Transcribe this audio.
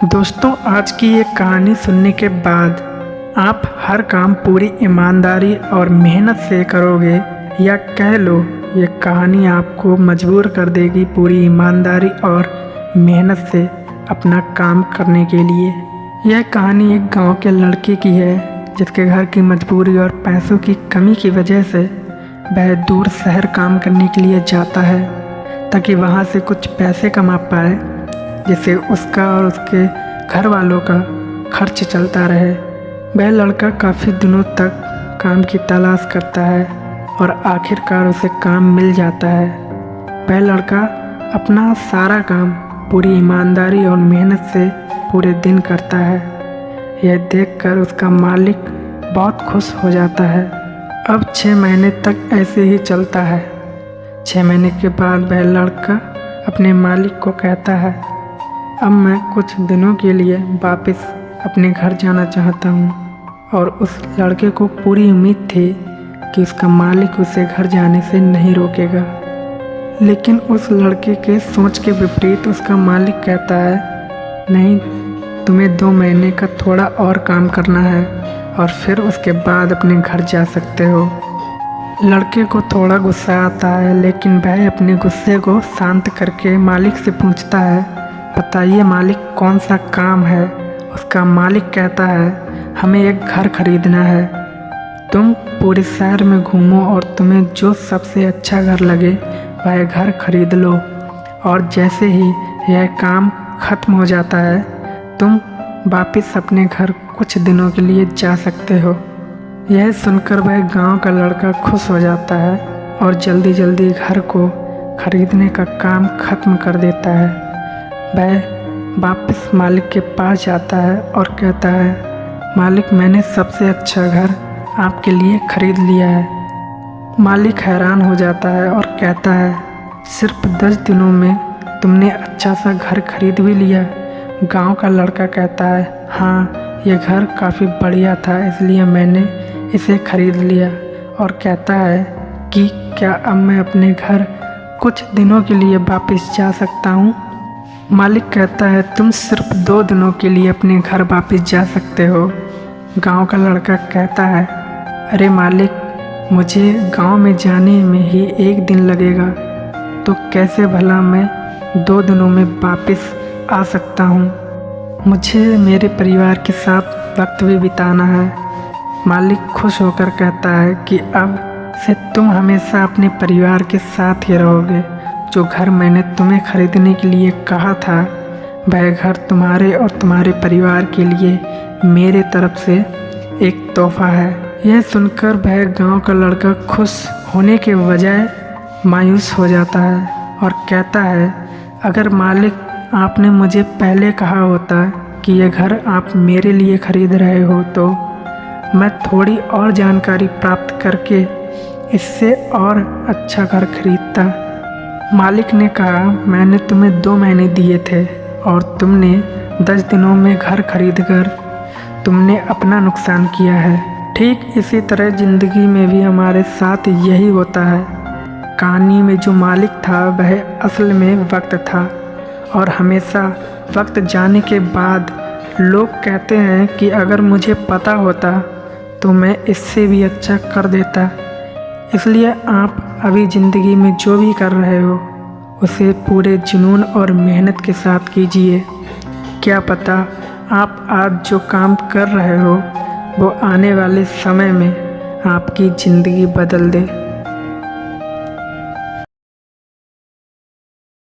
दोस्तों, आज की ये कहानी सुनने के बाद आप हर काम पूरी ईमानदारी और मेहनत से करोगे, या कह लो ये कहानी आपको मजबूर कर देगी पूरी ईमानदारी और मेहनत से अपना काम करने के लिए। यह कहानी एक गांव के लड़के की है जिसके घर की मजबूरी और पैसों की कमी की वजह से वह दूर शहर काम करने के लिए जाता है ताकि वहां से कुछ पैसे कमा पाए, जिससे उसका और उसके घर वालों का खर्च चलता रहे। वह लड़का काफ़ी दिनों तक काम की तलाश करता है और आखिरकार उसे काम मिल जाता है। वह लड़का अपना सारा काम पूरी ईमानदारी और मेहनत से पूरे दिन करता है। यह देखकर उसका मालिक बहुत खुश हो जाता है। अब 6 महीने तक ऐसे ही चलता है। 6 महीने के बाद वह लड़का अपने मालिक को कहता है, अब मैं कुछ दिनों के लिए वापस अपने घर जाना चाहता हूँ। और उस लड़के को पूरी उम्मीद थी कि उसका मालिक उसे घर जाने से नहीं रोकेगा, लेकिन उस लड़के के सोच के विपरीत उसका मालिक कहता है, नहीं, तुम्हें 2 महीने का थोड़ा और काम करना है और फिर उसके बाद अपने घर जा सकते हो। लड़के को थोड़ा गुस्सा आता है, लेकिन वह अपने गुस्से को शांत करके मालिक से पूछता है, बताइए मालिक, कौन सा काम है। उसका मालिक कहता है, हमें एक घर खरीदना है। तुम पूरे शहर में घूमो और तुम्हें जो सबसे अच्छा घर लगे वह घर खरीद लो, और जैसे ही यह काम ख़त्म हो जाता है तुम वापस अपने घर कुछ दिनों के लिए जा सकते हो। यह सुनकर वह गांव का लड़का खुश हो जाता है और जल्दी जल्दी घर को खरीदने का काम ख़त्म कर देता है। वह वापस मालिक के पास जाता है और कहता है, मालिक, मैंने सबसे अच्छा घर आपके लिए खरीद लिया है। मालिक हैरान हो जाता है और कहता है, सिर्फ 10 दिनों में तुमने अच्छा सा घर खरीद भी लिया। गांव का लड़का कहता है, हाँ, यह घर काफ़ी बढ़िया था इसलिए मैंने इसे खरीद लिया। और कहता है कि क्या अब मैं अपने घर कुछ दिनों के लिए वापस जा सकता हूँ। मालिक कहता है, तुम सिर्फ 2 दिनों के लिए अपने घर वापस जा सकते हो। गांव का लड़का कहता है, अरे मालिक, मुझे गांव में जाने में ही 1 दिन लगेगा, तो कैसे भला मैं 2 दिनों में वापस आ सकता हूँ। मुझे मेरे परिवार के साथ वक्त भी बिताना है। मालिक खुश होकर कहता है कि अब से तुम हमेशा अपने परिवार के साथ ही रहोगे। जो घर मैंने तुम्हें खरीदने के लिए कहा था वह घर तुम्हारे और तुम्हारे परिवार के लिए मेरे तरफ से एक तोहफा है। यह सुनकर वह गांव का लड़का खुश होने के बजाय मायूस हो जाता है और कहता है, अगर मालिक, आपने मुझे पहले कहा होता कि यह घर आप मेरे लिए खरीद रहे हो तो मैं थोड़ी और जानकारी प्राप्त करके इससे और अच्छा घर खरीदता। मालिक ने कहा, मैंने तुम्हें 2 महीने दिए थे और तुमने 10 दिनों में घर खरीदकर तुमने अपना नुकसान किया है। ठीक इसी तरह ज़िंदगी में भी हमारे साथ यही होता है। कहानी में जो मालिक था वह असल में वक्त था, और हमेशा वक्त जाने के बाद लोग कहते हैं कि अगर मुझे पता होता तो मैं इससे भी अच्छा कर देता। इसलिए आप अभी ज़िंदगी में जो भी कर रहे हो उसे पूरे जुनून और मेहनत के साथ कीजिए। क्या पता आप आज जो काम कर रहे हो वो आने वाले समय में आपकी ज़िंदगी बदल दे।